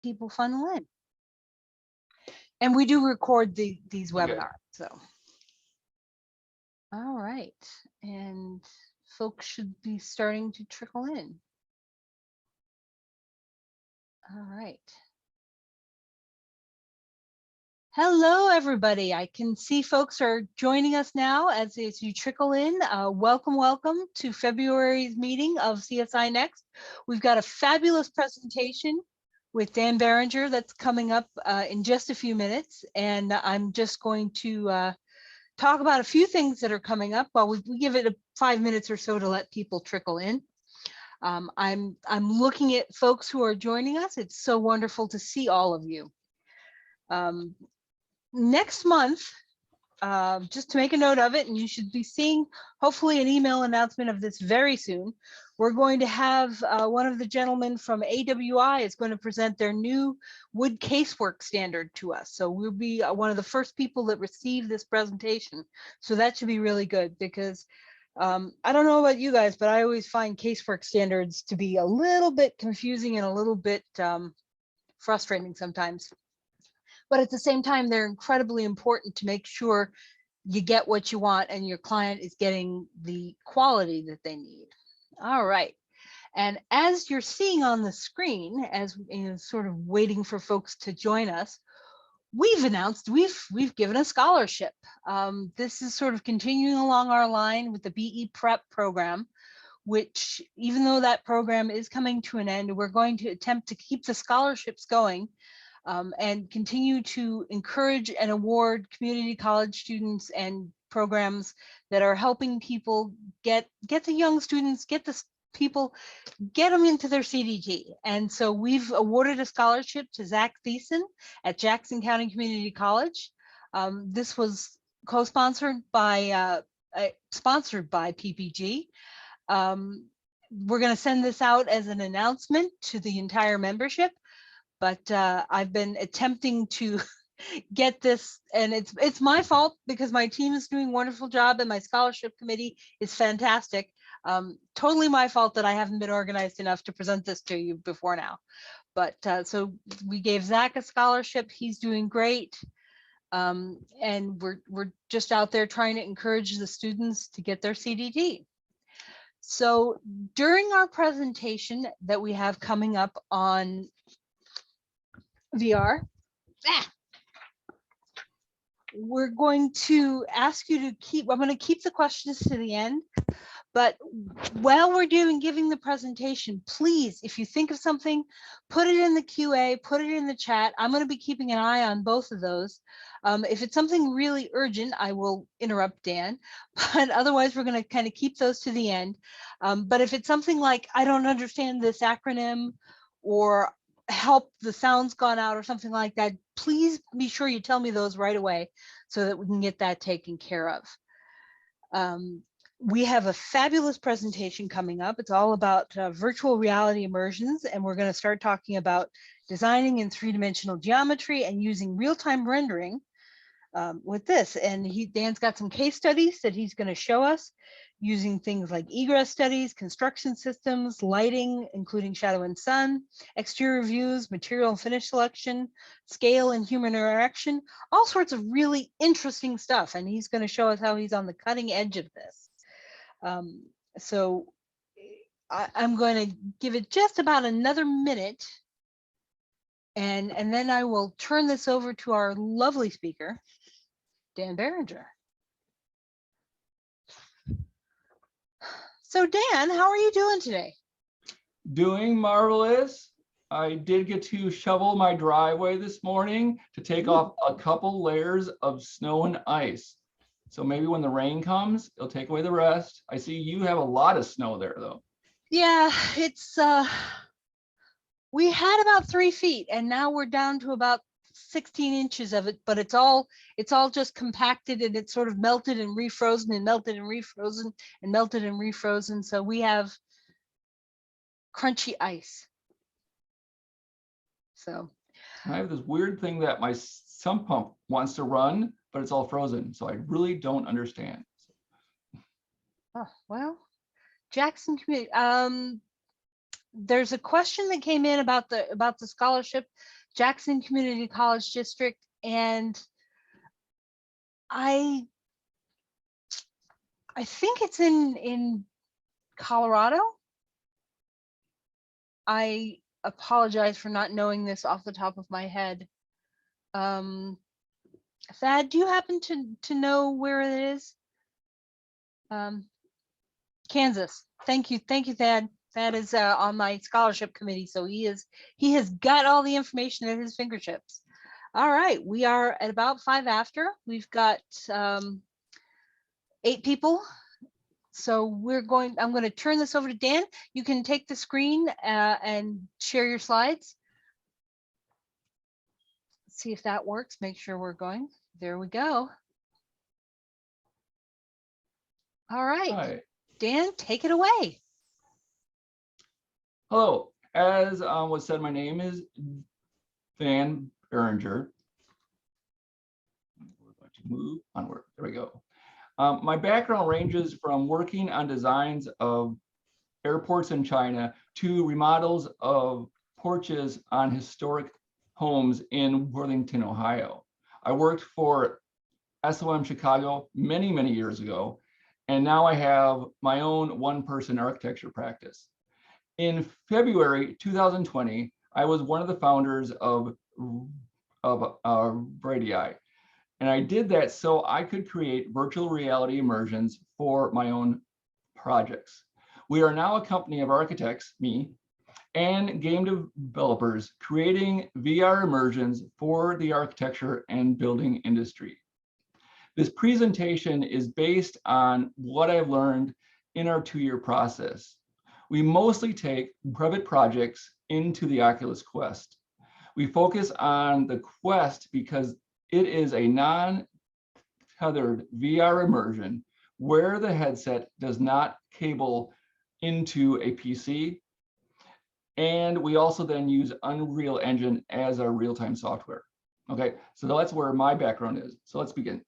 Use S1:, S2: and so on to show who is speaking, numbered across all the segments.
S1: people funnel in. And we do record these webinars, so. All right, and folks should be starting to trickle in. All right. Hello, everybody. I can see folks are joining us now as you trickle in. Welcome, welcome to February's meeting of CSINext. We've got a fabulous presentation with Dan Barringer that's coming up in just a few minutes. And I'm just going to talk about a few things that are coming up while we give it 5 minutes or so to let people trickle in. I'm looking at folks who are joining us. It's so wonderful to see all of you. Next month, just to make a note of it, and you should be seeing hopefully an email announcement of this very soon, we're going to have one of the gentlemen from AWI is going to present their new wood casework standard to us. So we'll be one of the first people that receive this presentation. So that should be really good because I don't know about you guys, but I always find casework standards to be a little bit confusing and a little bit frustrating sometimes. But at the same time, they're incredibly important to make sure you get what you want and your client is getting the quality that they need. All right. And as you're seeing on the screen, as sort of waiting for folks to join us, we've announced we've given a scholarship. This is sort of continuing along our line with the BE Prep program, which even though that program is coming to an end, we're going to attempt to keep the scholarships going. And continue to encourage and award community college students and programs that are helping people get the young students, get them into their CDT. And so we've awarded a scholarship to Zach Thiessen at Jackson County Community College. This was co-sponsored by sponsored by PPG. We're going to send this out as an announcement to the entire membership. But I've been attempting to get this, and it's my fault because my team is doing a wonderful job and my scholarship committee is fantastic. Totally my fault that I haven't been organized enough to present this to you before now. But so we gave Zach a scholarship. He's doing great. And we're just out there trying to encourage the students to get their CDT. So during our presentation that we have coming up on VR, we're going to ask you to I'm going to keep the questions to the end, but while we're giving the presentation, please, if you think of something, put it in the QA, put it in the chat. I'm going to be keeping an eye on both of those. If it's something really urgent, I will interrupt Dan, but otherwise we're going to kind of keep those to the end. But if it's something like, I don't understand this acronym, or help, the sound's gone out or something like that, please be sure you tell me those right away so that we can get that taken care of. We have a fabulous presentation coming up. It's all about virtual reality immersions, and we're going to start talking about designing in three-dimensional geometry and using real-time rendering with this. And Dan's got some case studies that he's going to show us using things like egress studies, construction systems, lighting, including shadow and sun, exterior views, material and finish selection, scale and human interaction, all sorts of really interesting stuff. And he's going to show us how he's on the cutting edge of this. So I'm going to give it just about another minute, and then I will turn this over to our lovely speaker, Dan Barringer. So Dan, how are you doing today?
S2: Doing marvelous. I did get to shovel my driveway this morning to take off a couple layers of snow and ice. So maybe when the rain comes, it'll take away the rest. I see you have a lot of snow there though.
S1: Yeah, it's we had about 3 feet and now we're down to about 16 inches of it, but it's all just compacted and it's sort of melted and refrozen and melted and refrozen and melted and refrozen. So we have crunchy ice. So
S2: I have this weird thing that my sump pump wants to run, but it's all frozen. So I really don't understand.
S1: Oh, well, Jackson Community. there's a question that came in about the scholarship, Jackson Community College District, and I think it's in Colorado. I apologize for not knowing this off the top of my head. Thad, do you happen to know where it is? Kansas. Thank you, Thad. Thad is on my scholarship committee, so he has got all the information at his fingertips. All right, we are at about 5 after. We've got 8 people. So I'm going to turn this over to Dan. You can take the screen and share your slides. Let's see if that works. Make sure we're going. There we go. All right.
S2: Hi.
S1: Dan, take it away.
S2: Hello. As was said, my name is Dan Barringer. We're going to move onward. There we go. My background ranges from working on designs of airports in China to remodels of porches on historic homes in Worthington, Ohio. I worked for SOM Chicago many, many years ago, and now I have my own one-person architecture practice. In February 2020, I was one of the founders of Radii. And I did that so I could create virtual reality immersions for my own projects. We are now a company of architects, me, and game developers creating VR immersions for the architecture and building industry. This presentation is based on what I've learned in our 2-year process. We mostly take Revit projects into the Oculus Quest. We focus on the Quest because it is a non-tethered VR immersion where the headset does not cable into a PC. And we also then use Unreal Engine as our real-time software. Okay, so that's where my background is. So let's begin.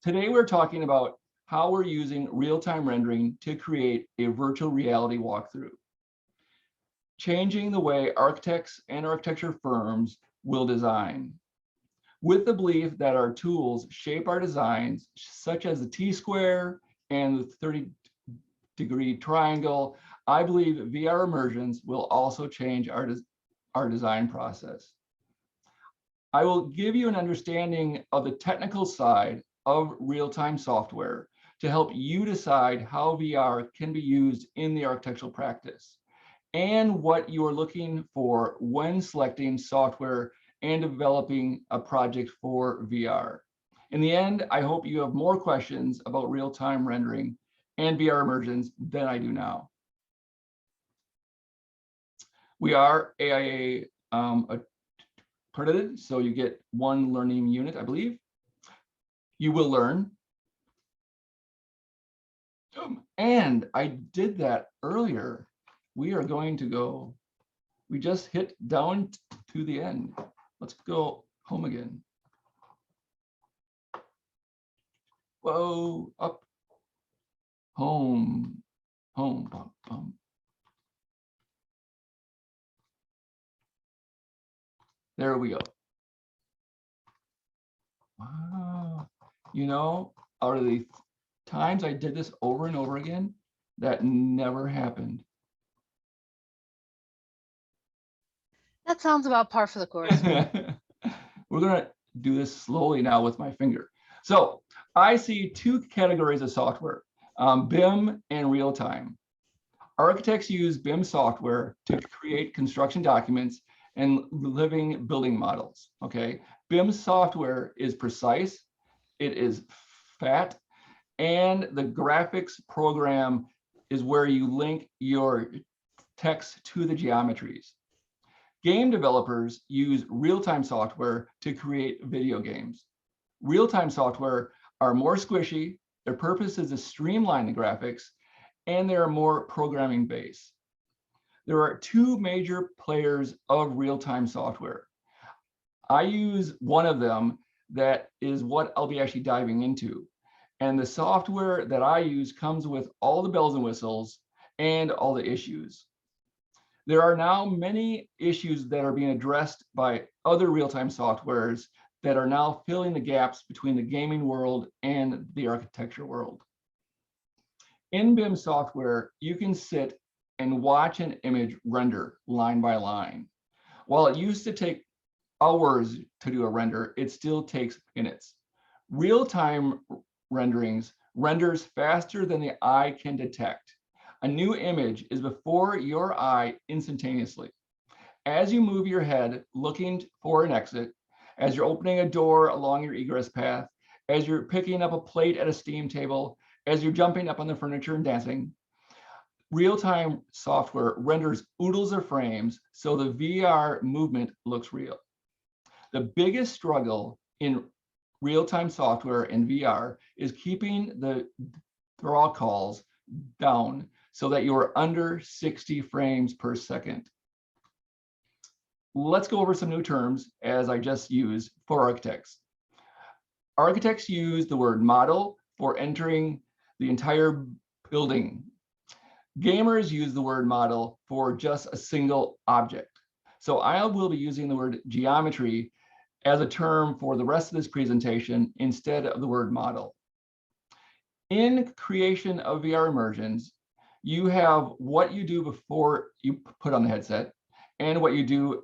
S2: Today we're talking about how we're using real-time rendering to create a virtual reality walkthrough, changing the way architects and architecture firms will design, with the belief that our tools shape our designs, such as the T-square and the 30-degree triangle. I believe VR immersions will also change our design process. I will give you an understanding of the technical side of real-time software to help you decide how VR can be used in the architectural practice and what you are looking for when selecting software and developing a project for VR. In the end, I hope you have more questions about real-time rendering and VR immersions than I do now. We are AIA accredited, so you get 1 learning unit, I believe. You will learn. And I did that earlier. We are going to go, we just hit down to the end. Let's go home again. Whoa, up, home, home, bum, bum. There we go. Wow. You know, out of the times I did this over and over again, that never happened.
S1: That sounds about par for the course.
S2: We're gonna do this slowly now with my finger. So I see 2 categories of software, BIM and real-time. Architects use BIM software to create construction documents and living building models, okay? BIM software is precise, it is fat, and the graphics program is where you link your text to the geometries. Game developers use real-time software to create video games. Real-time software are more squishy, their purpose is to streamline the graphics, and they are more programming based. There are 2 major players of real-time software. I use one of them that is what I'll be actually diving into. And the software that I use comes with all the bells and whistles and all the issues. There are now many issues that are being addressed by other real-time softwares that are now filling the gaps between the gaming world and the architecture world. In BIM software, you can sit and watch an image render line by line. While it used to take hours to do a render, it still takes minutes. Real-time renders faster than the eye can detect. A new image is before your eye instantaneously. As you move your head looking for an exit, as you're opening a door along your egress path, as you're picking up a plate at a steam table, as you're jumping up on the furniture and dancing, real-time software renders oodles of frames so the VR movement looks real. The biggest struggle in real-time software and VR is keeping the draw calls down so that you're under 60 frames per second. Let's go over some new terms as I just used for architects. Architects use the word model for entering the entire building. Gamers use the word model for just a single object. So I will be using the word geometry as a term for the rest of this presentation instead of the word model. In creation of VR immersions, you have what you do before you put on the headset and what you do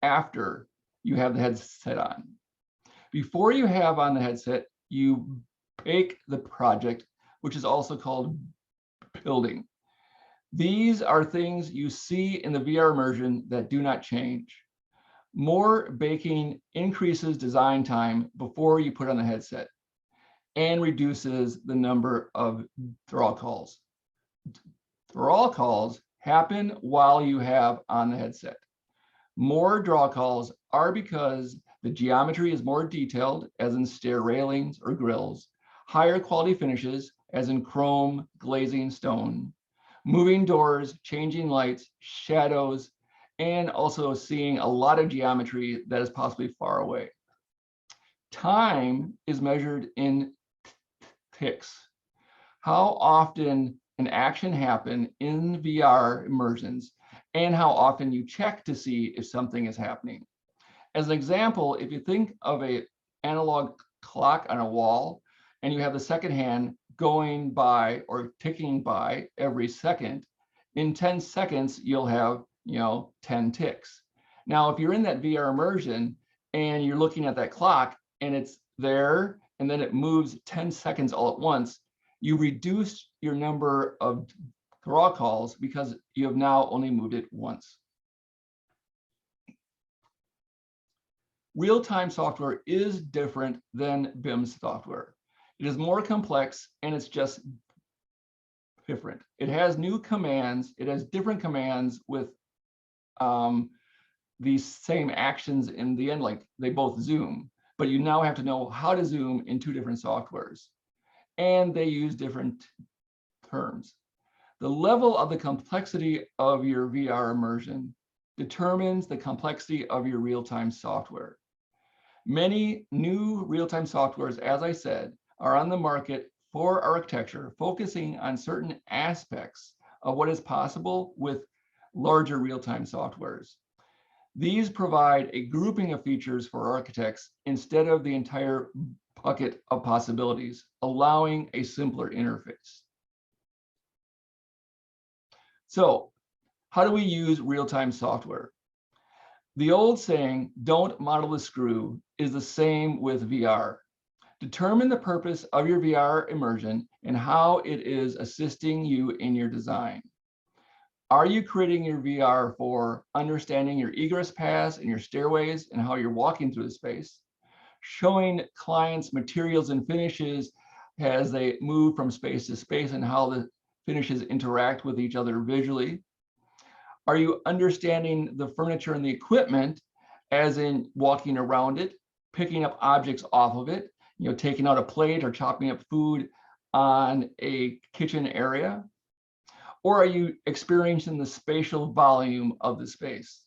S2: after you have the headset on. Before you have on the headset, you bake the project, which is also called building. These are things you see in the VR immersion that do not change. More baking increases design time before you put on the headset and reduces the number of draw calls. Draw calls happen while you have on the headset. More draw calls are because the geometry is more detailed, as in stair railings or grills, higher quality finishes, as in chrome, glazing, stone, moving doors, changing lights, shadows, and also seeing a lot of geometry that is possibly far away. Time is measured in ticks. How often an action happens in VR immersions and how often you check to see if something is happening. As an example, if you think of an analog clock on a wall and you have the second hand going by or ticking by every second, in 10 seconds, you'll have 10 ticks. Now, if you're in that VR immersion and you're looking at that clock and it's there and then it moves 10 seconds all at once, you reduce your number of draw calls because you have now only moved it once. Real-time software is different than BIM software. It is more complex and it's just different. It has new commands. It has different commands with these same actions in the end, like they both zoom, but you now have to know how to zoom in two different softwares. And they use different terms. The level of the complexity of your VR immersion determines the complexity of your real-time software. Many new real-time softwares, as I said, are on the market for architecture, focusing on certain aspects of what is possible with larger real-time softwares. These provide a grouping of features for architects instead of the entire bucket of possibilities, allowing a simpler interface. So, how do we use real-time software? The old saying, don't model the screw, is the same with VR. Determine the purpose of your VR immersion and how it is assisting you in your design. Are you creating your VR for understanding your egress paths and your stairways and how you're walking through the space? Showing clients materials and finishes as they move from space to space and how the finishes interact with each other visually? Are you understanding the furniture and the equipment as in walking around it, picking up objects off of it, taking out a plate or chopping up food on a kitchen area? Or are you experiencing the spatial volume of the space?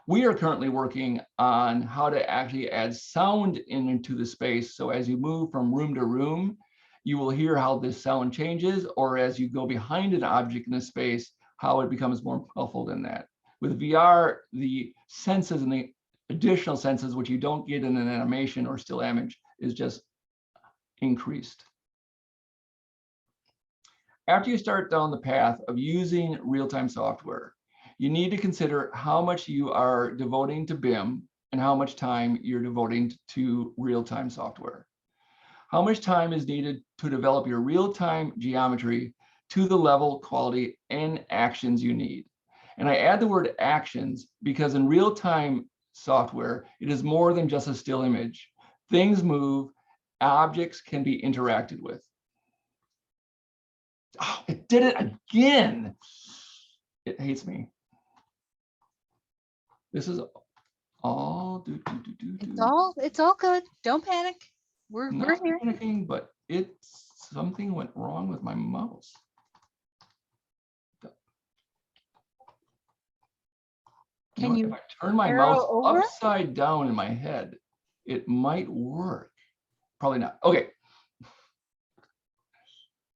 S2: We are currently working on how to actually add sound into the space. So as you move from room to room, you will hear how this sound changes, or as you go behind an object in the space, how it becomes more muffled in that. With VR, the senses and the additional senses, which you don't get in an animation or still image, is just increased. After you start down the path of using real-time software, you need to consider how much you are devoting to BIM and how much time you're devoting to real-time software. How much time is needed to develop your real-time geometry to the level, quality, and actions you need. And I add the word actions because in real-time software, it is more than just a still image. Things move, objects can be interacted with. Oh, it did it again. It hates me. This is all
S1: It's all good. Don't panic. We're here.
S2: Panicking, but something went wrong with my mouse.
S1: Can you
S2: if I turn my mouse upside down in my head, it might work. Probably not. Okay.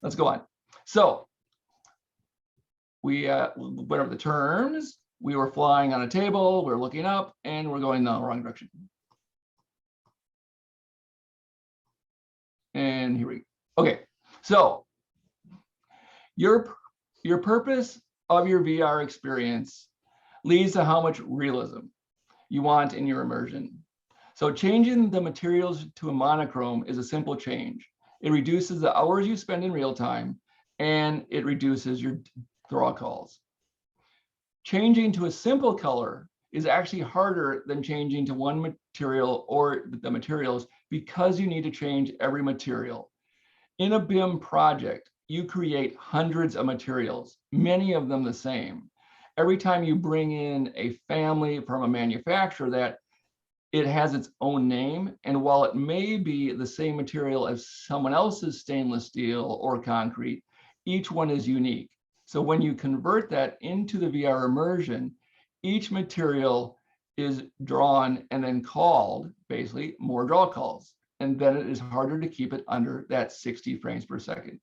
S2: Let's go on. So we went over the terms. We were flying on a table, we're looking up, and we're going the wrong direction. And here we go. Okay, so your purpose of your VR experience leads to how much realism you want in your immersion. So changing the materials to a monochrome is a simple change. It reduces the hours you spend in real time, and it reduces your draw calls. Changing to a simple color is actually harder than changing to one material or the materials because you need to change every material. In a BIM project, you create hundreds of materials, many of them the same. Every time you bring in a family from a manufacturer, that it has its own name, and while it may be the same material as someone else's stainless steel or concrete, each one is unique. So when you convert that into the VR immersion, each material is drawn and then called, basically, more draw calls. And then it is harder to keep it under that 60 frames per second.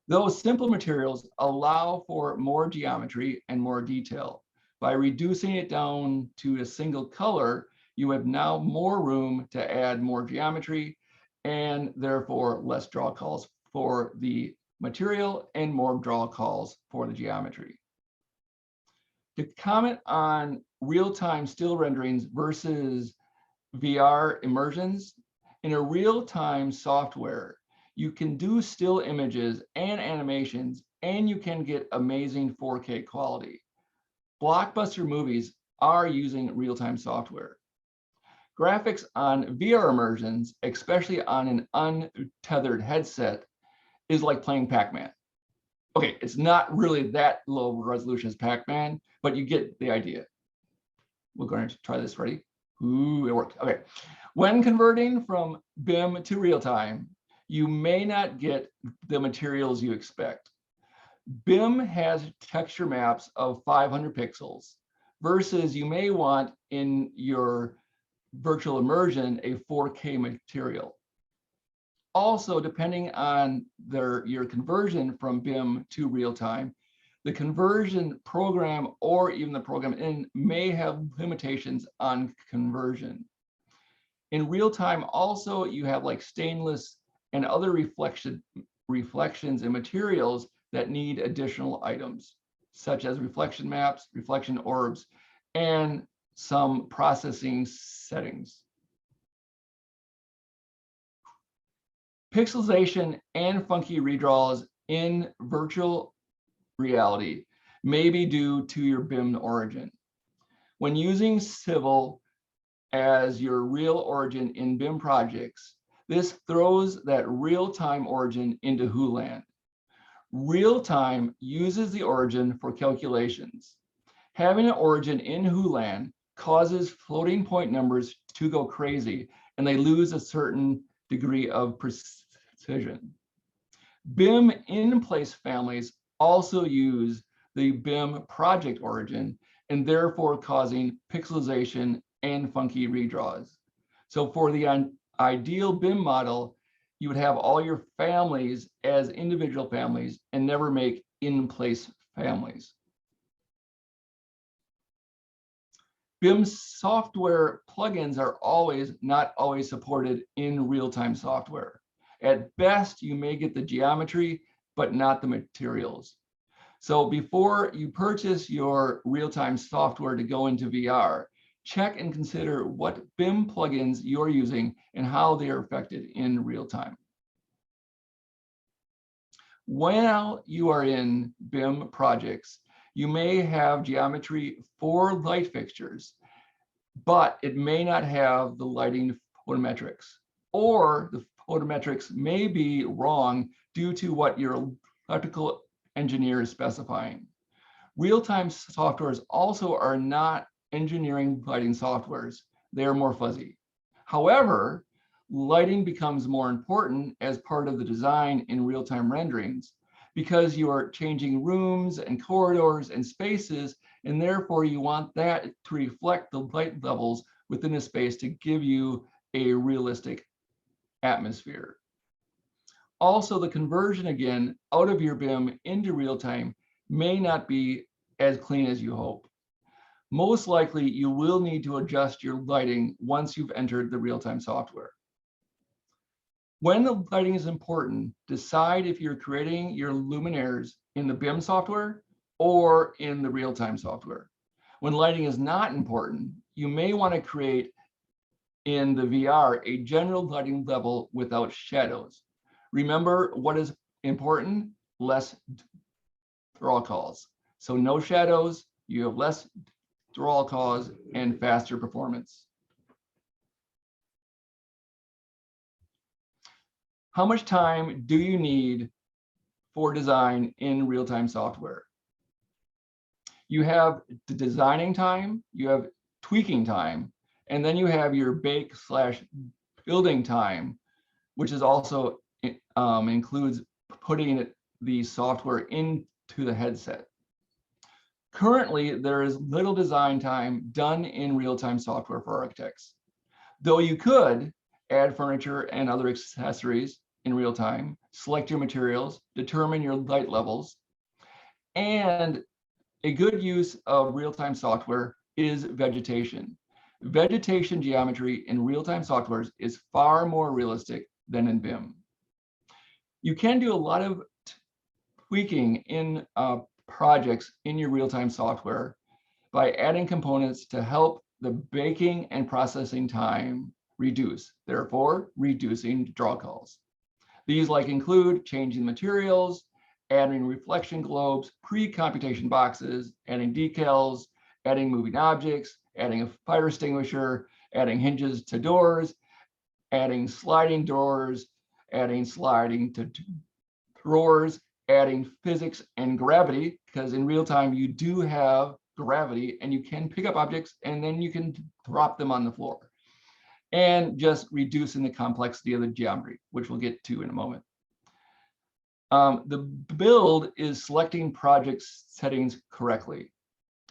S2: Those simple materials allow for more geometry and more detail. By reducing it down to a single color, you have now more room to add more geometry and therefore less draw calls for the material and more draw calls for the geometry. To comment on real-time still renderings versus VR immersions, in a real-time software, you can do still images and animations, and you can get amazing 4K quality. Blockbuster movies are using real-time software. Graphics on VR immersions, especially on an untethered headset, is like playing Pac-Man. Okay, it's not really that low resolution as Pac-Man, but you get the idea. We're going to try this. Ready? Ooh, it worked. Okay. When converting from BIM to real-time, you may not get the materials you expect. BIM has texture maps of 500 pixels versus you may want in your virtual immersion a 4K material. Also, depending on your conversion from BIM to real-time, the conversion program or even the program in may have limitations on conversion. In real-time, also, you have like stainless and other reflections in materials that need additional items, such as reflection maps, reflection orbs, and some processing settings. Pixelization and funky redraws in virtual reality may be due to your BIM origin. When using Civil as your real origin in BIM projects, this throws that real-time origin into Wholand. Real-time uses the origin for calculations. Having an origin in Wholand causes floating point numbers to go crazy, and they lose a certain degree of precision. BIM in-place families also use the BIM project origin and therefore causing pixelization and funky redraws. So for the ideal BIM model, you would have all your families as individual families and never make in-place families. BIM software plugins are not always supported in real-time software. At best, you may get the geometry, but not the materials. So before you purchase your real-time software to go into VR, check and consider what BIM plugins you're using and how they are affected in real time. While you are in BIM projects, you may have geometry for light fixtures, but it may not have the lighting photometrics, or the photometrics may be wrong due to what your electrical engineer is specifying. Real-time softwares also are not engineering lighting softwares. They are more fuzzy. However, lighting becomes more important as part of the design in real-time renderings because you are changing rooms and corridors and spaces, and therefore you want that to reflect the light levels within a space to give you a realistic atmosphere. Also, the conversion again out of your BIM into real-time may not be as clean as you hope. Most likely, you will need to adjust your lighting once you've entered the real-time software. When the lighting is important, decide if you're creating your luminaires in the BIM software or in the real-time software. When lighting is not important, you may want to create in the VR a general lighting level without shadows. Remember what is important? Less draw calls. So no shadows, you have less draw calls and faster performance. How much time do you need for design in real-time software? You have the designing time, you have tweaking time, and then you have your bake/building time, which is also includes putting the software into the headset. Currently, there is little design time done in real-time software for architects, though you could add furniture and other accessories in real time, select your materials, determine your light levels, and a good use of real-time software is vegetation. Vegetation geometry in real-time softwares is far more realistic than in BIM. You can do a lot of tweaking in projects in your real-time software by adding components to help the baking and processing time reduce, therefore reducing draw calls. These include changing materials, adding reflection globes, pre-computation boxes, adding decals, adding moving objects, adding a fire extinguisher, adding hinges to doors, adding sliding doors, adding sliding to drawers, adding physics and gravity, because in real time you do have gravity and you can pick up objects and then you can drop them on the floor. And just reducing the complexity of the geometry, which we'll get to in a moment. The build is selecting project settings correctly.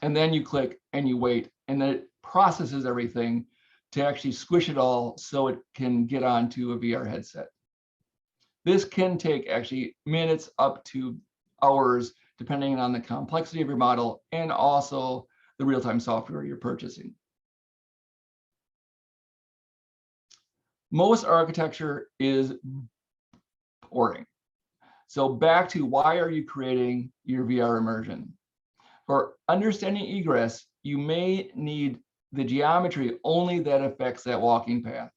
S2: And then you click and you wait, and then it processes everything to actually squish it all so it can get onto a VR headset. This can take actually minutes up to hours, depending on the complexity of your model and also the real-time software you're purchasing. Most architecture is boring. So back to why are you creating your VR immersion? For understanding egress, you may need the geometry only that affects that walking path.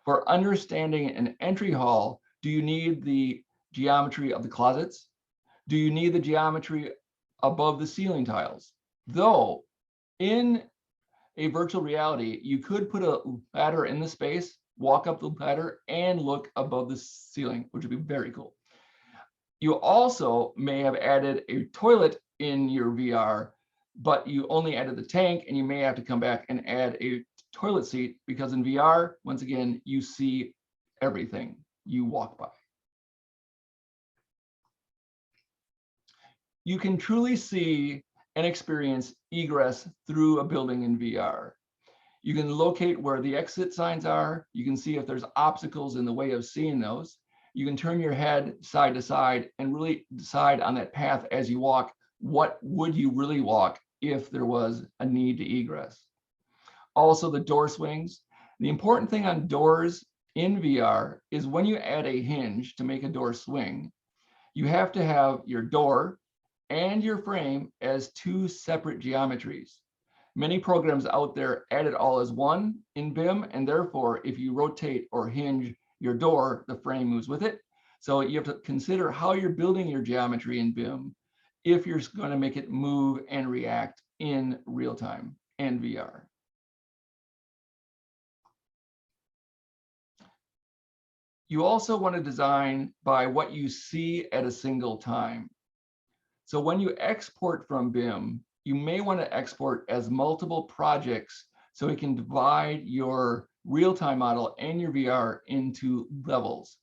S2: For understanding an entry hall, do you need the geometry of the closets? Do you need the geometry above the ceiling tiles? Though in a virtual reality, you could put a ladder in the space, walk up the ladder and look above the ceiling, which would be very cool. You also may have added a toilet in your VR, but you only added the tank and you may have to come back and add a toilet seat because in VR, once again, you see everything you walk by. You can truly see and experience egress through a building in VR. You can locate where the exit signs are. You can see if there's obstacles in the way of seeing those. You can turn your head side to side and really decide on that path as you walk what would you really walk if there was a need to egress. Also, the door swings. The important thing on doors in VR is when you add a hinge to make a door swing, you have to have your door and your frame as two separate geometries. Many programs out there add it all as one in BIM, and therefore, if you rotate or hinge your door, the frame moves with it. So you have to consider how you're building your geometry in BIM if you're going to make it move and react in real time and VR. You also want to design by what you see at a single time. So when you export from BIM, you may want to export as multiple projects so it can divide your real-time model and your VR into levels.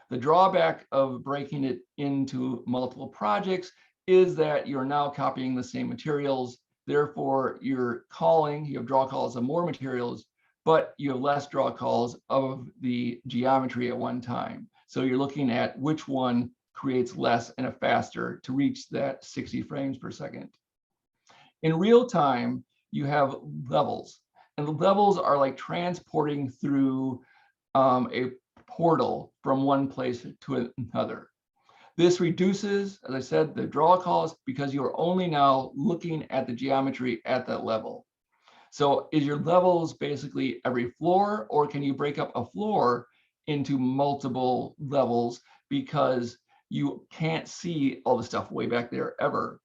S2: The drawback of breaking it into multiple projects is that you're now copying the same materials. Therefore, you have draw calls of more materials, but you have less draw calls of the geometry at one time. So you're looking at which one creates less and faster to reach that 60 frames per second. In real time, you have levels, and the levels are like transporting through a portal from one place to another. This reduces, as I said, the draw calls because you are only now looking at the geometry at that level. So is your levels basically every floor, or can you break up a floor into multiple levels because you can't see all the stuff way back there ever?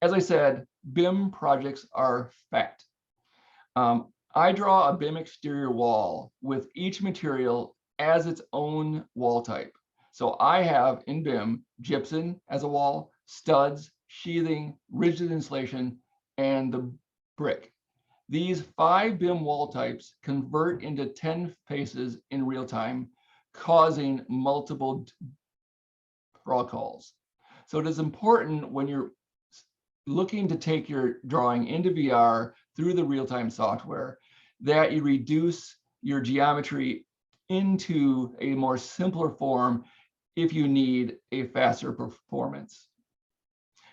S2: As I said, BIM projects are fat. I draw a BIM exterior wall with each material as its own wall type. So I have in BIM gypsum as a wall, studs, sheathing, rigid insulation, and the brick. These 5 BIM wall types convert into 10 faces in real time, causing multiple draw calls. So it is important when you're looking to take your drawing into VR through the real-time software that you reduce your geometry into a more simpler form if you need a faster performance.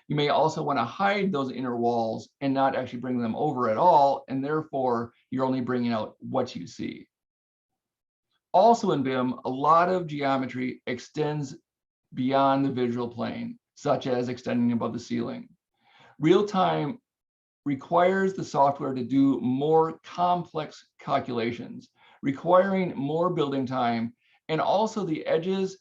S2: You may also want to hide those inner walls and not actually bring them over at all, and therefore you're only bringing out what you see. Also in BIM, a lot of geometry extends beyond the visual plane, such as extending above the ceiling. Real-time requires the software to do more complex calculations, requiring more building time, and also the edges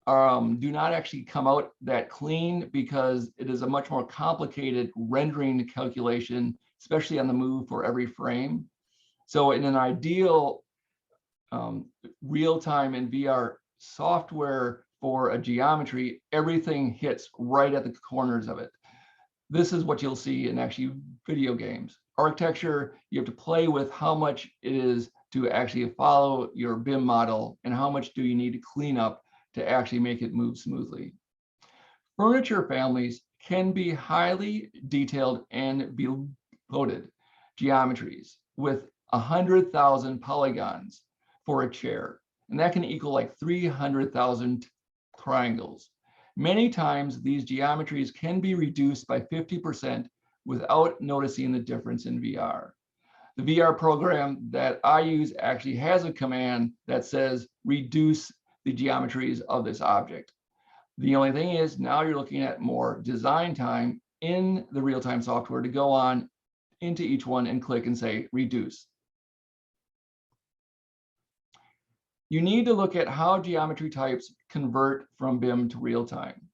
S2: do not actually come out that clean because it is a much more complicated rendering calculation, especially on the move for every frame. So in an ideal real-time and VR software for a geometry, everything hits right at the corners of it. This is what you'll see in actually video games. Architecture, you have to play with how much it is to actually follow your BIM model and how much do you need to clean up to actually make it move smoothly. Furniture families can be highly detailed and be loaded geometries with 100,000 polygons for a chair, and that can equal like 300,000 triangles. Many times these geometries can be reduced by 50% without noticing the difference in VR. The VR program that I use actually has a command that says reduce the geometries of this object. The only thing is now you're looking at more design time in the real-time software to go on into each one and click and say reduce. You need to look at how geometry types convert from BIM to real-time.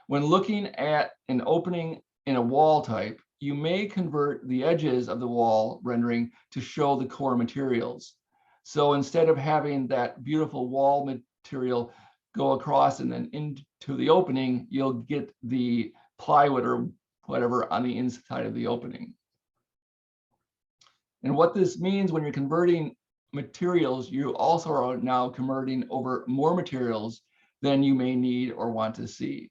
S2: When looking at an opening in a wall type, you may convert the edges of the wall rendering to show the core materials. So instead of having that beautiful wall material go across and then into the opening, you'll get the plywood or whatever on the inside of the opening. And what this means when you're converting materials, you also are now converting over more materials than you may need or want to see.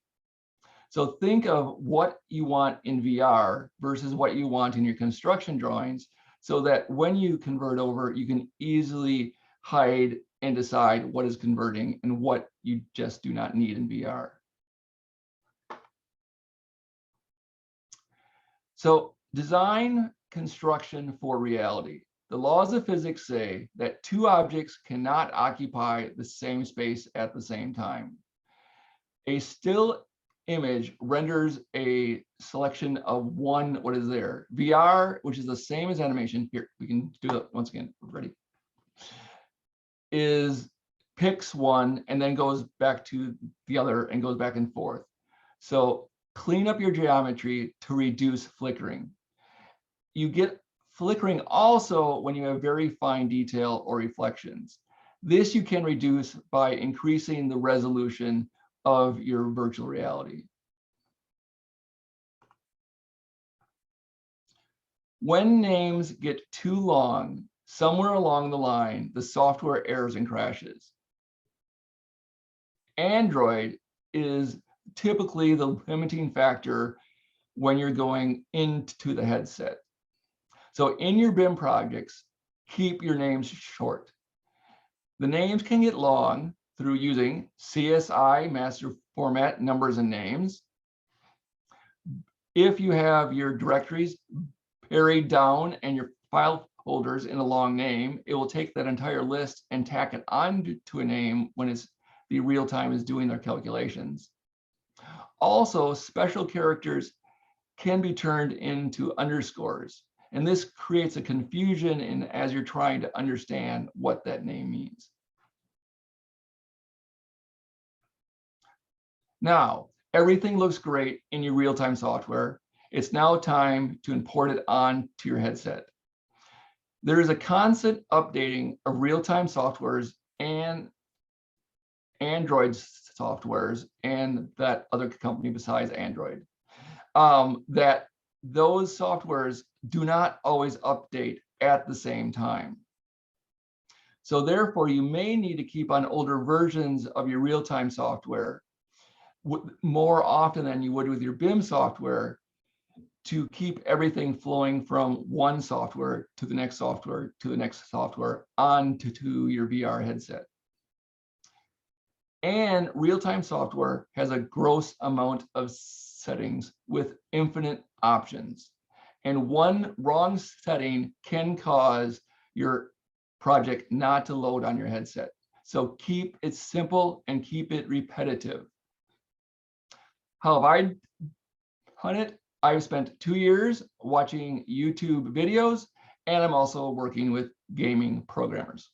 S2: So think of what you want in VR versus what you want in your construction drawings so that when you convert over, you can easily hide and decide what is converting and what you just do not need in VR. So design construction for reality. The laws of physics say that two objects cannot occupy the same space at the same time. A still image renders a selection of one, what is there? VR, which is the same as animation. Here, we can do it once again. Ready? Picks one and then goes back to the other and goes back and forth. So clean up your geometry to reduce flickering. You get flickering also when you have very fine detail or reflections. This you can reduce by increasing the resolution of your virtual reality. When names get too long, somewhere along the line, the software errors and crashes. Android is typically the limiting factor when you're going into the headset. So in your BIM projects, keep your names short. The names can get long through using CSI master format numbers and names. If you have your directories buried down and your file folders in a long name, it will take that entire list and tack it onto a name when it's the real time is doing their calculations. Also, special characters can be turned into underscores, and this creates a confusion as you're trying to understand what that name means. Now, everything looks great in your real-time software. It's now time to import it onto your headset. There is a constant updating of real-time softwares and Android softwares and that other company besides Android, that those softwares do not always update at the same time. So therefore, you may need to keep on older versions of your real-time software more often than you would with your BIM software to keep everything flowing from one software to the next software to the next software onto your VR headset. And real-time software has a gross amount of settings with infinite options. And one wrong setting can cause your project not to load on your headset. So keep it simple and keep it repetitive. How have I done it? I've spent 2 years watching YouTube videos, and I'm also working with gaming programmers.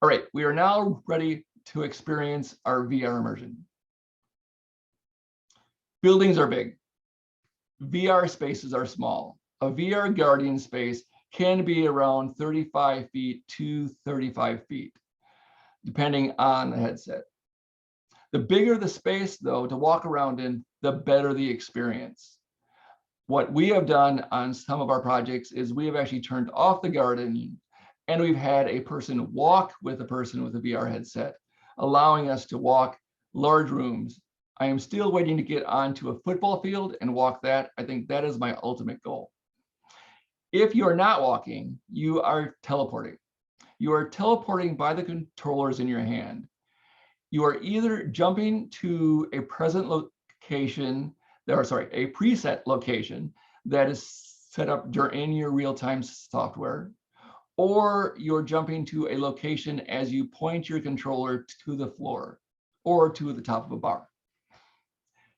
S2: All right, we are now ready to experience our VR immersion. Buildings are big. VR spaces are small. A VR garden space can be around 35 feet to 35 feet, depending on the headset. The bigger the space, though, to walk around in, the better the experience. What we have done on some of our projects is we have actually turned off the garden and we've had a person walk with a person with a VR headset, allowing us to walk large rooms. I am still waiting to get onto a football field and walk that. I think that is my ultimate goal. If you are not walking, you are teleporting. You are teleporting by the controllers in your hand. You are either jumping to a present location, a preset location that is set up in your real-time software, or you're jumping to a location as you point your controller to the floor or to the top of a bar.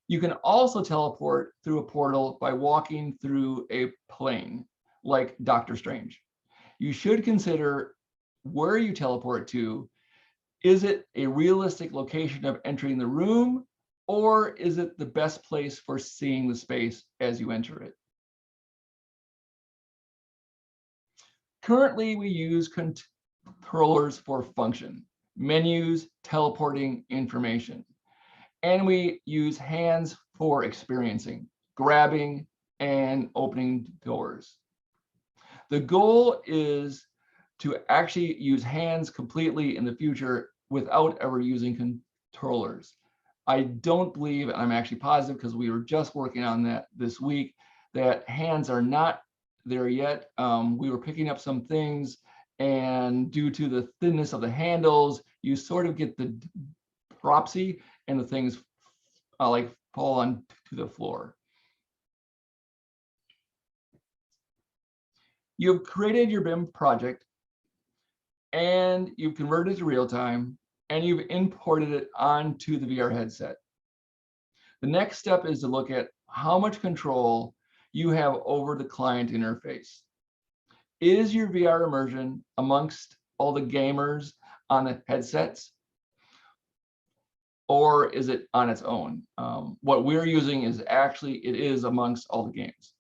S2: You can also teleport through a portal by walking through a plane, like Doctor Strange. You should consider where you teleport to. Is it a realistic location of entering the room, or is it the best place for seeing the space as you enter it? Currently, we use controllers for function, menus, teleporting information, and we use hands for experiencing, grabbing, and opening doors. The goal is to actually use hands completely in the future without ever using controllers. I don't believe, and I'm actually positive because we were just working on that this week, that hands are not there yet. We were picking up some things And due to the thinness of the handles, you sort of get the dropsy and the things like fall onto the floor. You've created your BIM project and you've converted it to real time and you've imported it onto the VR headset. The next step is to look at how much control you have over the client interface. Is your VR immersion amongst all the gamers on the headsets? Or is it on its own? What we're using is actually, it is amongst all the games.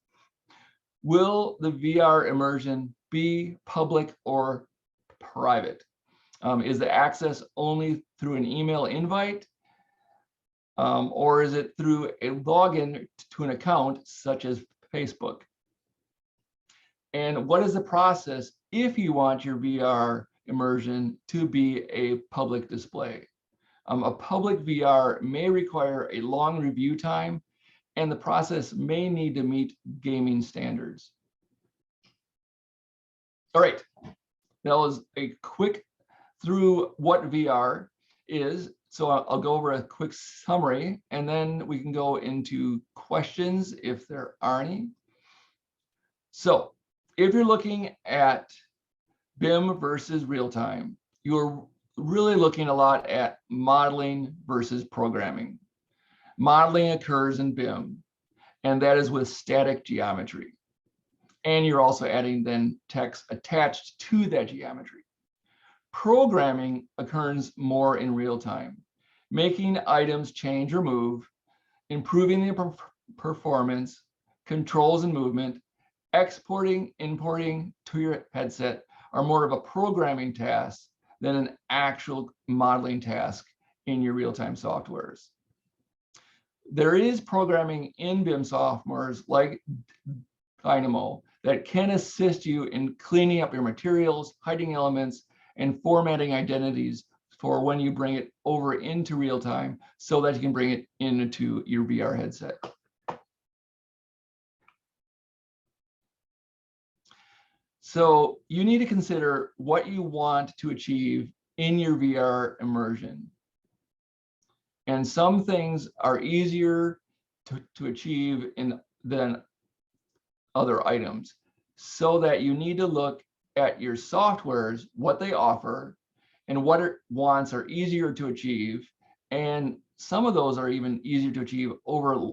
S2: Will the VR immersion be public or private? Is the access only through an email invite? Or is it through a login to an account such as Facebook? And what is the process if you want your VR immersion to be a public display? A public VR may require a long review time, and the process may need to meet gaming standards. All right, that was a quick through what VR is. So I'll go over a quick summary, and then we can go into questions if there are any. So if you're looking at BIM versus real time, you're really looking a lot at modeling versus programming. Modeling occurs in BIM, and that is with static geometry. And you're also adding then text attached to that geometry. Programming occurs more in real time, making items change or move, improving the performance, controls and movement, exporting, importing to your headset are more of a programming task than an actual modeling task in your real-time softwares. There is programming in BIM softwares like Dynamo that can assist you in cleaning up your materials, hiding elements, and formatting identities for when you bring it over into real time so that you can bring it into your VR headset. So you need to consider what you want to achieve in your VR immersion. And some things are easier to achieve than other items, so that you need to look at your softwares, what they offer, and what wants are easier to achieve. And some of those are even easier to achieve over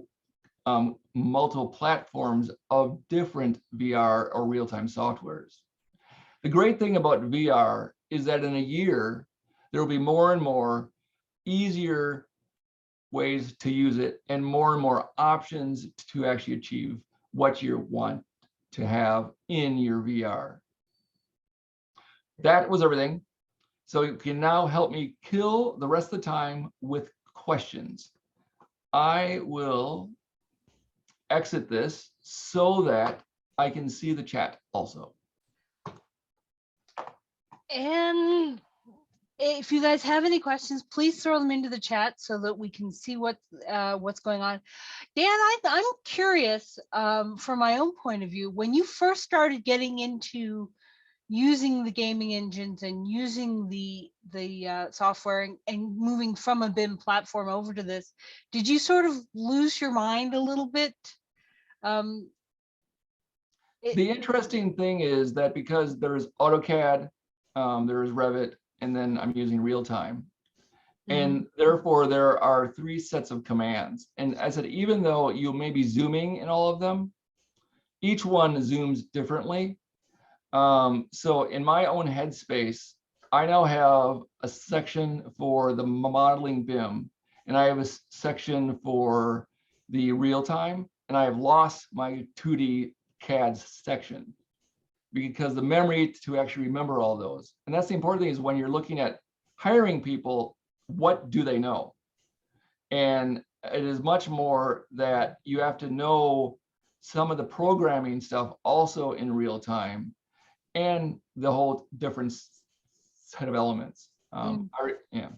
S2: multiple platforms of different VR or real-time softwares. The great thing about VR is that in a year, there will be more and more easier ways to use it and more options to actually achieve what you want to have in your VR. That was everything. So you can now help me kill the rest of the time with questions. I will exit this so that I can see the chat also.
S1: And if you guys have any questions, please throw them into the chat so that we can see what's going on. Dan, I'm curious from my own point of view, when you first started getting into using the gaming engines and using the software and moving from a BIM platform over to this, did you sort of lose your mind a little bit?
S2: The interesting thing is that because there's AutoCAD, there is Revit, and then I'm using real time. And therefore there are 3 sets of commands. And I said, even though you may be zooming in all of them, each one zooms differently. So in my own headspace, I now have a section for the modeling BIM, and I have a section for the real time, and I have lost my 2D CAD section because the memory to actually remember all those. And that's the important thing, is when you're looking at hiring people, what do they know? And it is much more that you have to know some of the programming stuff also in real time, and the whole different set of elements. Yeah.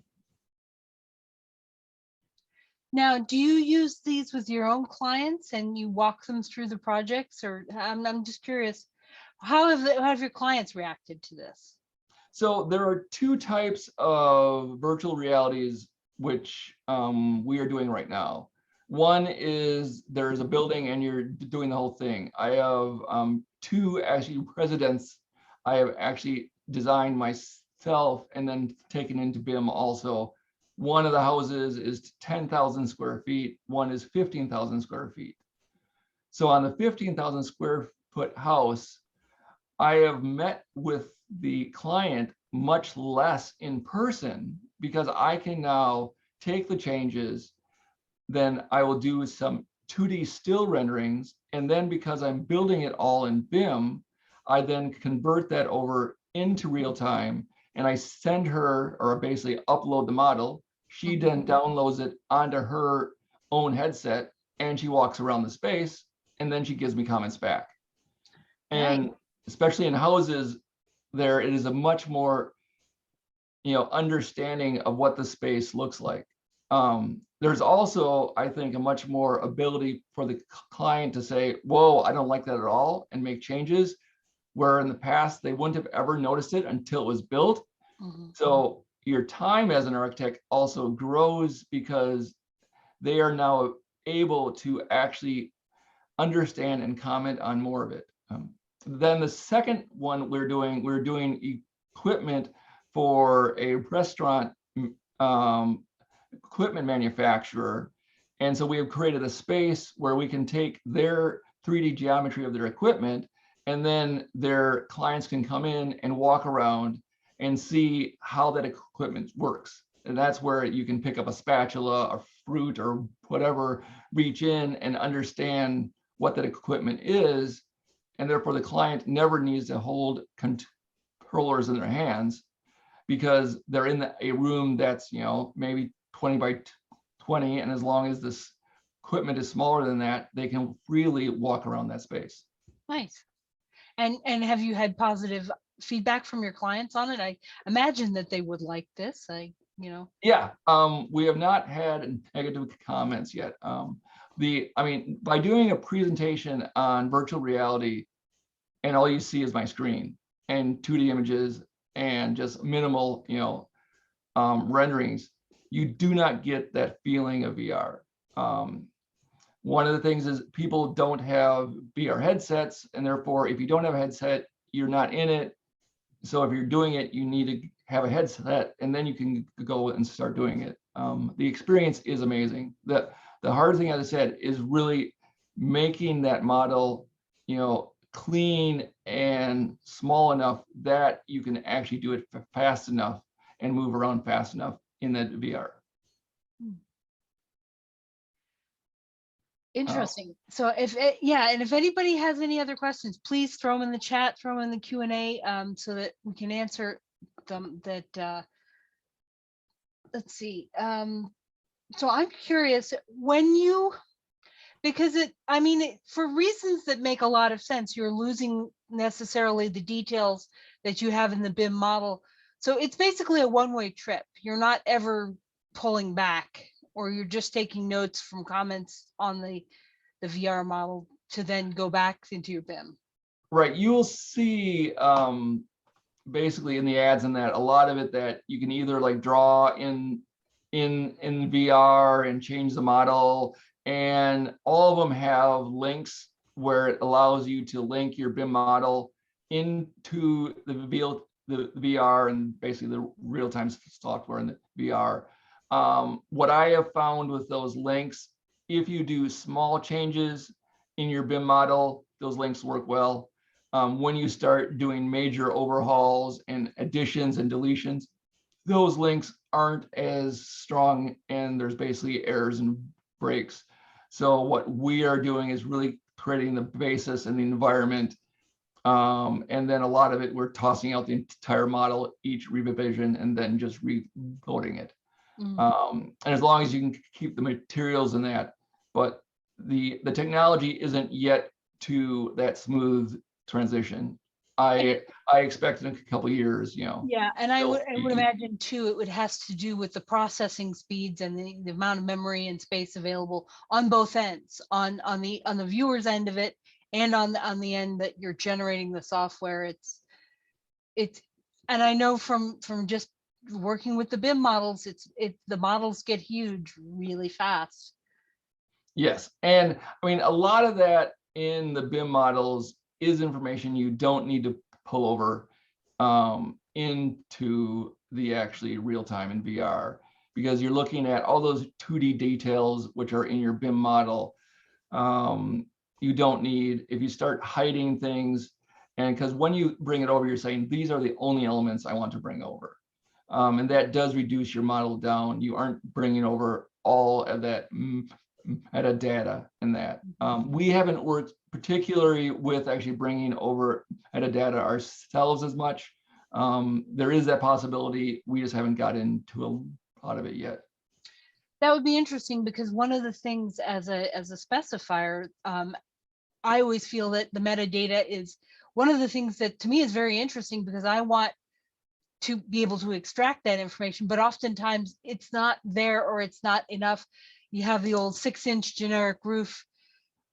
S1: Now, do you use these with your own clients and you walk them through the projects, or I'm just curious, how have your clients reacted to this?
S2: So there are two types of virtual realities which we are doing right now. One is there's a building and you're doing the whole thing. I have two actually residents I have actually designed myself and then taken into BIM also. One of the houses is 10,000 square feet, one is 15,000 square feet. So on the 15,000 square foot house, I have met with the client much less in person because I can now take the changes, then I will do some 2D still renderings. And then because I'm building it all in BIM, I then convert that over into real time and I send her, or basically upload the model. She then downloads it onto her own headset and she walks around the space and then she gives me comments back. And especially in houses, there it is a much more, understanding of what the space looks like. There's also, I think, a much more ability for the client to say, whoa, I don't like that at all, and make changes, where in the past they wouldn't have ever noticed it until it was built. So your time as an architect also grows because they are now able to actually understand and comment on more of it. Then the second one we're doing equipment for a restaurant equipment manufacturer. And so we have created a space where we can take their 3D geometry of their equipment, and then their clients can come in and walk around and see how that equipment works. And that's where you can pick up a spatula, a fruit, or whatever, reach in and understand what that equipment is. And therefore the client never needs to hold controllers in their hands because they're in a room that's, maybe 20 by 20. And as long as this equipment is smaller than that, they can freely walk around that space.
S1: Nice. And have you had positive feedback from your clients on it? I imagine that they would like this.
S2: Yeah, we have not had negative comments yet. By doing a presentation on virtual reality and all you see is my screen and 2D images and just minimal, renderings, you do not get that feeling of VR. One of the things is people don't have VR headsets, and therefore, if you don't have a headset, you're not in it. So if you're doing it, you need to have a headset, and then you can go and start doing it. The experience is amazing. The hard thing, as I said, is really making that model, clean and small enough that you can actually do it fast enough and move around fast enough in that VR.
S1: Interesting. So if anybody has any other questions, please throw them in the chat, throw them in the Q&A, so that we can answer them. Let's see. So I'm curious, for reasons that make a lot of sense, you're losing necessarily the details that you have in the BIM model. So it's basically a one-way trip. You're not ever pulling back, or you're just taking notes from comments on the VR model to then go back into your BIM.
S2: Right. You will see basically in the ads and that a lot of it that you can either like draw in VR and change the model, and all of them have links where it allows you to link your BIM model into the VR and basically the real-time software in the VR. What I have found with those links, if you do small changes in your BIM model, those links work well. When you start doing major overhauls and additions and deletions, those links aren't as strong and there's basically errors and breaks. So what we are doing is really creating the basis and the environment. And then a lot of it, we're tossing out the entire model, each revision, and then just recoding it. And as long as you can keep the materials in that, but the technology isn't yet to that smooth transition. I expect in a couple of years,
S1: Yeah, and I would imagine too, it has to do with the processing speeds and the amount of memory and space available on both ends, on the viewer's end of it and on the end that you're generating the software. It's And I know from just working with the BIM models, the models get huge really fast.
S2: Yes, and I mean, a lot of that in the BIM models is information you don't need to pull over into the actually real time in VR, because you're looking at all those 2D details which are in your BIM model. You don't need, if you start hiding things, and because when you bring it over, you're saying these are the only elements I want to bring over. And that does reduce your model down. You aren't bringing over all of that metadata in that. We haven't worked particularly with actually bringing over metadata ourselves as much. There is that possibility. We just haven't got into a lot of it yet.
S1: That would be interesting, because one of the things as a specifier, I always feel that the metadata is one of the things that to me is very interesting, because I want to be able to extract that information, but oftentimes it's not there, or it's not enough. You have the old 6-inch generic roof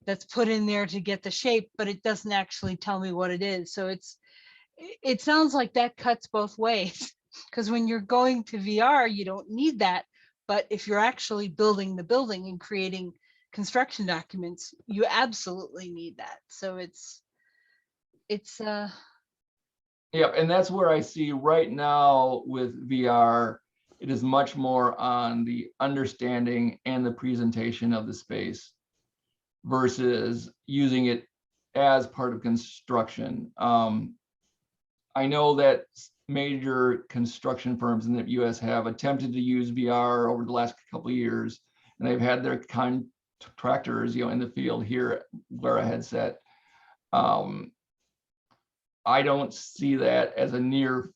S1: that's put in there to get the shape, but it doesn't actually tell me what it is. So it sounds like that cuts both ways, because when you're going to VR, you don't need that. But if you're actually building the building and creating construction documents, you absolutely need that. So it's
S2: Yep, and that's where I see right now with VR, it is much more on the understanding and the presentation of the space versus using it as part of construction. I know that major construction firms in the US have attempted to use VR over the last couple of years, and they've had their contractors, in the field here wear a headset. I don't see that as a near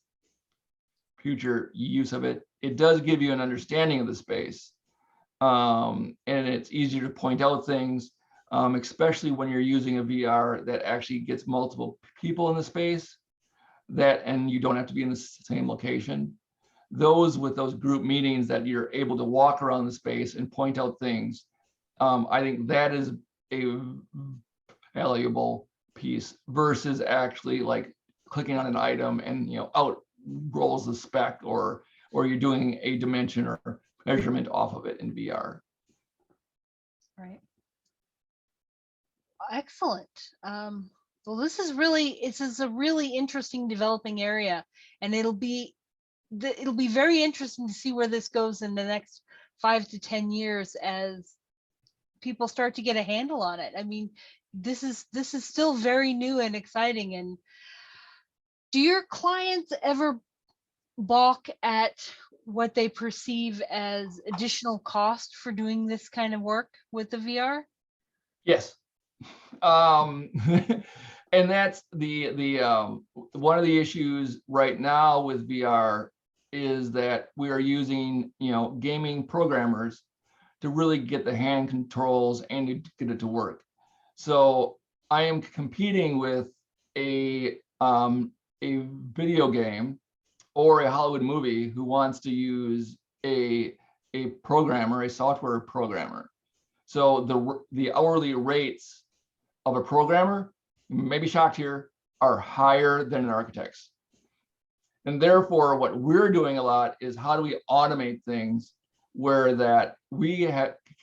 S2: future use of it. It does give you an understanding of the space, and it's easier to point out things, especially when you're using a VR that actually gets multiple people in the space, and you don't have to be in the same location. Those with those group meetings that you're able to walk around the space and point out things, I think that is a valuable piece versus actually like clicking on an item and out rolls the spec, or you're doing a dimension or measurement off of it in VR.
S1: right. Excellent. Well, this is a really interesting developing area, and it'll be very interesting to see where this goes in the next 5 to 10 years as people start to get a handle on it. I mean, this is still very new and exciting. And do your clients ever balk at what they perceive as additional cost for doing this kind of work with the VR?
S2: Yes. And that's the one of the issues right now with VR is that we are using gaming programmers to really get the hand controls and to get it to work. So I am competing with a video game or a Hollywood movie who wants to use a programmer, a software programmer. So the hourly rates of a programmer, you may be shocked here, are higher than an architect's. And therefore, what we're doing a lot is how do we automate things where that we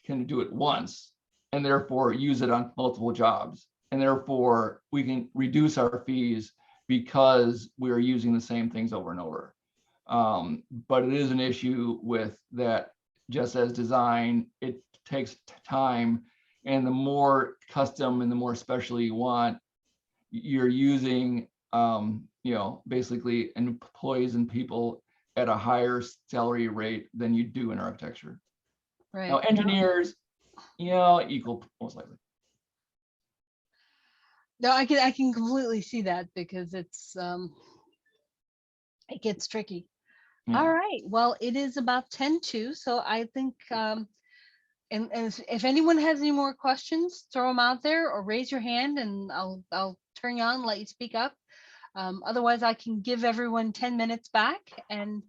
S2: can do it once and therefore use it on multiple jobs. And therefore, we can reduce our fees because we're using the same things over and over. But it is an issue with that, just as design, it takes time. And the more custom and the more special you want, you're using, basically employees and people at a higher salary rate than you do in architecture.
S1: Right.
S2: Now, engineers, equal most likely.
S1: No, I can completely see that, because it gets tricky.
S2: Yeah.
S1: All right. Well, it is about 10:02, so I think and if anyone has any more questions, throw them out there or raise your hand, and I'll turn you on and let you speak up. Otherwise, I can give everyone 10 minutes back. And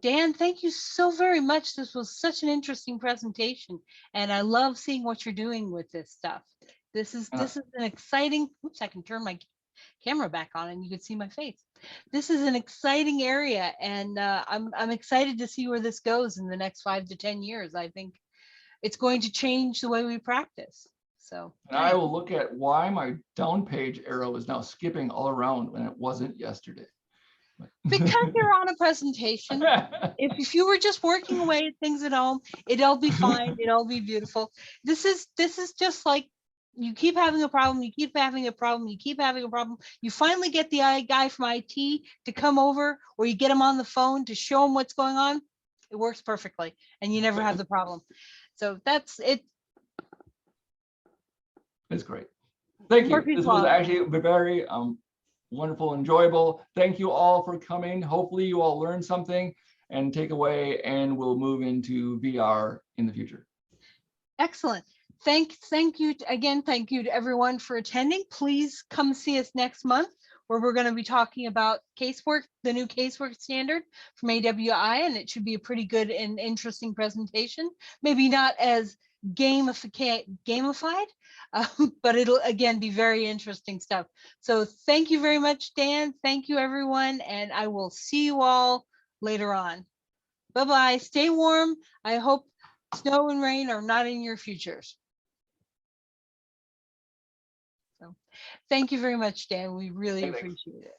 S1: Dan, thank you so very much. This was such an interesting presentation, and I love seeing what you're doing with this stuff. This is an exciting. Oops, I can turn my camera back on and you could see my face. This is an exciting area, and I'm excited to see where this goes in the next 5 to 10 years. I think it's going to change the way we practice. So,
S2: And I will look at why my down page arrow is now skipping all around when it wasn't yesterday.
S1: because you're on a presentation. If you were just working away at things at home, it'll be fine. It'll be beautiful. This is just like you keep having a problem, you keep having a problem, you keep having a problem. You finally get the guy from IT to come over, or you get him on the phone to show him what's going on. It works perfectly, and you never have the problem. So that's it.
S2: It's great. Thank you.
S1: Murphy's
S2: This
S1: Law.
S2: was actually very wonderful, enjoyable. Thank you all for coming. Hopefully you all learned something and take away, and we'll move into VR in the future.
S1: Excellent. Thank you again. Thank you to everyone for attending. Please come see us next month, where we're going to be talking about casework, the new casework standard from AWI, and it should be a pretty good and interesting presentation. Maybe not as gamified, but it'll again be very interesting stuff. So thank you very much, Dan. Thank you, everyone, and I will see you all later on. Bye-bye. Stay warm. I hope snow and rain are not in your futures. So thank you very much, Dan. We really appreciate it.